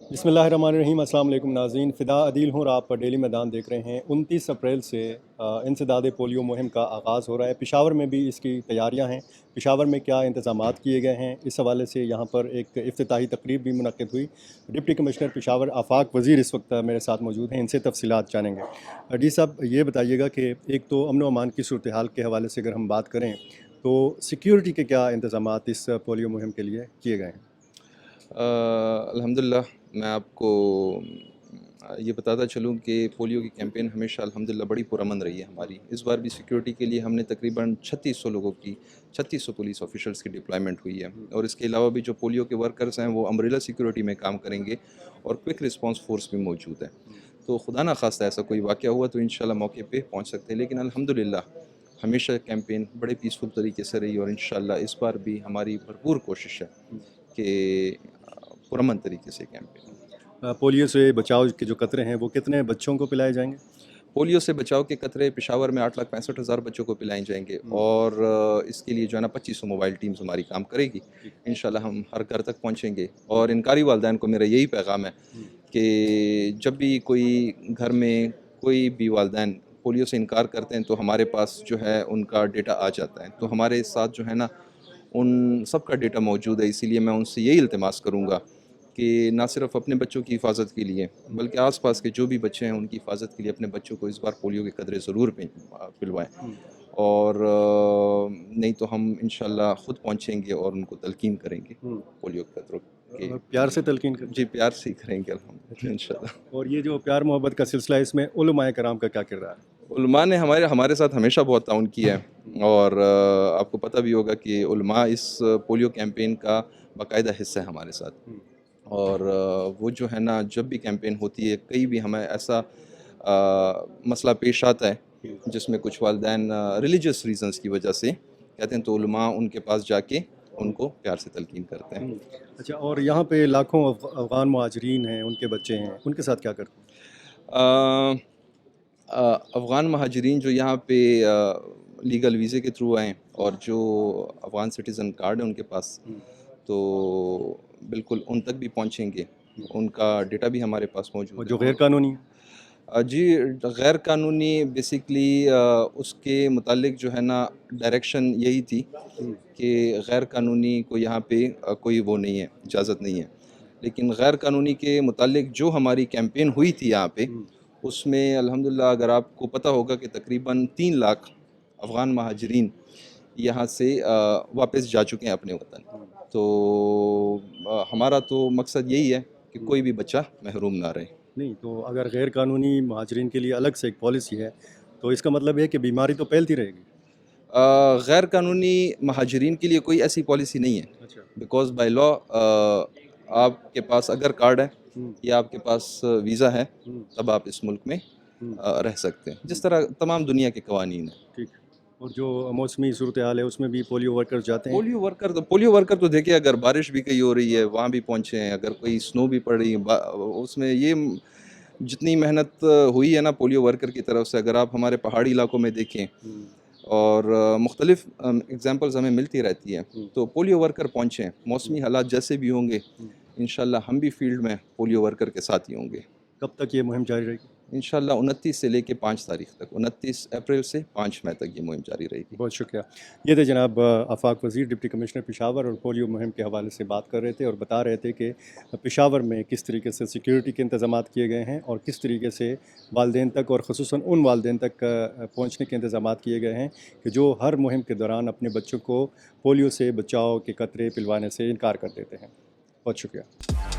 बिस्मिल्लाहिर्रहमानिर्रहीम। अस्सलाम वालेकुम नाज़रीन, फ़िदा अदील हूँ और आप डेली मैदान देख रहे हैं। 29 अप्रैल से इंसदाद पोलियो मुहिम का आगाज़ हो रहा है। पेशावर में भी इसकी तैयारियां हैं। पेशावर में क्या इंतज़ामात किए गए हैं, इस हवाले से यहाँ पर एक इफ्तिताही तकरीब भी मुनक़्क़िद हुई। डिप्टी कमिश्नर पेशावर आफाक वज़ीर इस वक्त मेरे साथ मौजूद हैं, इनसे तफ़सीलात जानेंगे। डी साहब, ये बताइएगा कि एक तो अमन व अमान की सूरत हाल के हवाले से अगर हम बात करें तो सिक्योरिटी के क्या इंतज़ामात इस पोलियो मुहिम के लिए किए गए हैं? अल्हम्दुलिल्लाह मैं आपको ये बताता चलूँ कि पोलियो की कैंपेन हमेशा अल्हम्दुलिल्लाह बड़ी पुरअमन रही है हमारी। इस बार भी सिक्योरिटी के लिए हमने तकरीबन 3600 लोगों की 3600 पुलिस ऑफिसर्स की डिप्लॉयमेंट हुई है। और इसके अलावा भी जो पोलियो के वर्कर्स हैं वो अम्ब्रेला सिक्योरिटी में काम करेंगे और क्विक रिस्पांस फोर्स भी मौजूद है। तो खुदा ना खास्ता ऐसा कोई वाक़या हुआ तो इंशाल्लाह मौके पे पहुँच सकते हैं, लेकिन अल्हम्दुलिल्लाह हमेशा कैंपेन बड़े पीसफुल तरीके से रही और इंशाल्लाह इस बार भी हमारी भरपूर कोशिश है कि पुरअमन तरीके से कैंपेन। पोलियो से बचाव के जो कतरे हैं वो कितने बच्चों को पिलाए जाएंगे? पोलियो से बचाव के कतरे पेशावर में 8,65,000 बच्चों को पिलाए जाएंगे और इसके लिए जो है ना 2500 मोबाइल टीम्स हमारी काम करेगी। इंशाल्लाह हम हर घर तक पहुंचेंगे और इनकारी वालिदैन को मेरा यही पैगाम है कि जब भी कोई घर में कोई भी वालिदैन पोलियो से इनकार करते हैं तो हमारे पास जो है उनका डेटा आ जाता है। तो हमारे साथ जो है ना उन सब का डेटा मौजूद है, इसीलिए मैं उनसे यही इल्तिमास करूँगा कि ना सिर्फ अपने बच्चों की हिफाजत के लिए बल्कि आसपास के जो भी बच्चे हैं उनकी हिफाजत के लिए अपने बच्चों को इस बार पोलियो के कतरे ज़रूर पिलवाएं। और नहीं तो हम इंशाल्लाह ख़ुद पहुंचेंगे और उनको तलकीन करेंगे पोलियो के कतरों के। प्यार से तलकीन कर। जी, प्यार से ही करेंगे अल्हम्दुलिल्लाह इंशाल्लाह। और ये जो प्यार मोहब्बत का सिलसिला है, इसमें उलमाए कराम का क्या किरदार है? उलमा ने हमारे हमारे साथ हमेशा बहुत ताउन किया है और आपको पता भी होगा कि उलमा इस पोलियो कैंपेन का बाकायदा हिस्सा है हमारे साथ। और वो जो है ना जब भी कैंपेन होती है कई भी हमें ऐसा मसला पेश आता है जिसमें कुछ वालिदैन रिलीजियस रीजंस की वजह से कहते हैं तो उलमा उनके पास जाके उनको प्यार से तलकीन करते हैं। अच्छा, और यहाँ पे लाखों अफ़गान मुहाजिरीन हैं, उनके बच्चे हैं, उनके साथ क्या करते हैं? अफ़गान महाजरीन जो यहाँ पे लीगल वीज़े के थ्रू आएँ और जो अफ़गान सिटीज़न कार्ड है उनके पास, तो बिल्कुल उन तक भी पहुँचेंगे। उनका डेटा भी हमारे पास मौजूद और है। जो गैर कानूनी हैं? जी, गैर कानूनी बेसिकली उसके मुतालिक जो है ना डायरेक्शन यही थी कि गैर कानूनी को यहाँ पे कोई वो नहीं है, इजाज़त नहीं है। लेकिन गैर कानूनी के मुतालिक जो हमारी कैंपेन हुई थी यहाँ पे उसमें अल्हम्दुलिल्लाह अगर आपको पता होगा कि तकरीबन 3 लाख अफ़गान महाजरीन यहाँ से वापस जा चुके हैं अपने वतन। तो हमारा तो मकसद यही है कि कोई भी बच्चा महरूम ना रहे। नहीं, तो अगर गैर कानूनी मुहाजिरीन के लिए अलग से एक पॉलिसी है, तो इसका मतलब है कि बीमारी तो फैलती रहेगी। गैर कानूनी महाजरीन के लिए कोई ऐसी पॉलिसी नहीं है। अच्छा। बिकॉज़ बाय लॉ आपके पास अगर कार्ड है या आपके पास वीज़ा है तब आप इस मुल्क में रह सकते हैं, जिस तरह तमाम दुनिया के कवानीन हैं। ठीक है। और जो मौसमी सूरत हाल है उसमें भी पोलियो वर्कर्स जाते हैं? पोलियो वर्कर तो देखिए अगर बारिश भी कहीं हो रही है वहाँ भी पहुँचे हैं, अगर कोई स्नो भी पड़ रही है उसमें ये जितनी मेहनत हुई है ना पोलियो वर्कर की तरफ से, अगर आप हमारे पहाड़ी इलाकों में देखें और मुख्तलिफ एग्जांपल्स हमें मिलती रहती है, तो पोलियो वर्कर पहुँचे हैं। मौसमी हालात जैसे भी होंगे इंशाल्लाह हम भी फील्ड में पोलियो वर्कर के साथ ही होंगे। कब तक ये मुहिम जारी रहेगी? इंशाल्लाह 29 से लेके 5 तारीख तक, 29 अप्रैल से 5 मई तक ये मुहिम जारी रहेगी। बहुत शुक्रिया। ये थे जनाब आफाक वज़ीर, डिप्टी कमिश्नर पेशावर, और पोलियो मुहिम के हवाले से बात कर रहे थे और बता रहे थे कि पेशावर में किस तरीके से सिक्योरिटी के इंतज़ामात किए गए हैं और किस तरीके से वालिदैन तक और ख़ुसूसन उन वालिदैन तक पहुँचने के इंतज़ामात किए गए हैं कि जो हर मुहिम के दौरान अपने बच्चों को पोलियो से बचाव के कतरे पिलवाने से इनकार कर देते हैं। बहुत शुक्रिया।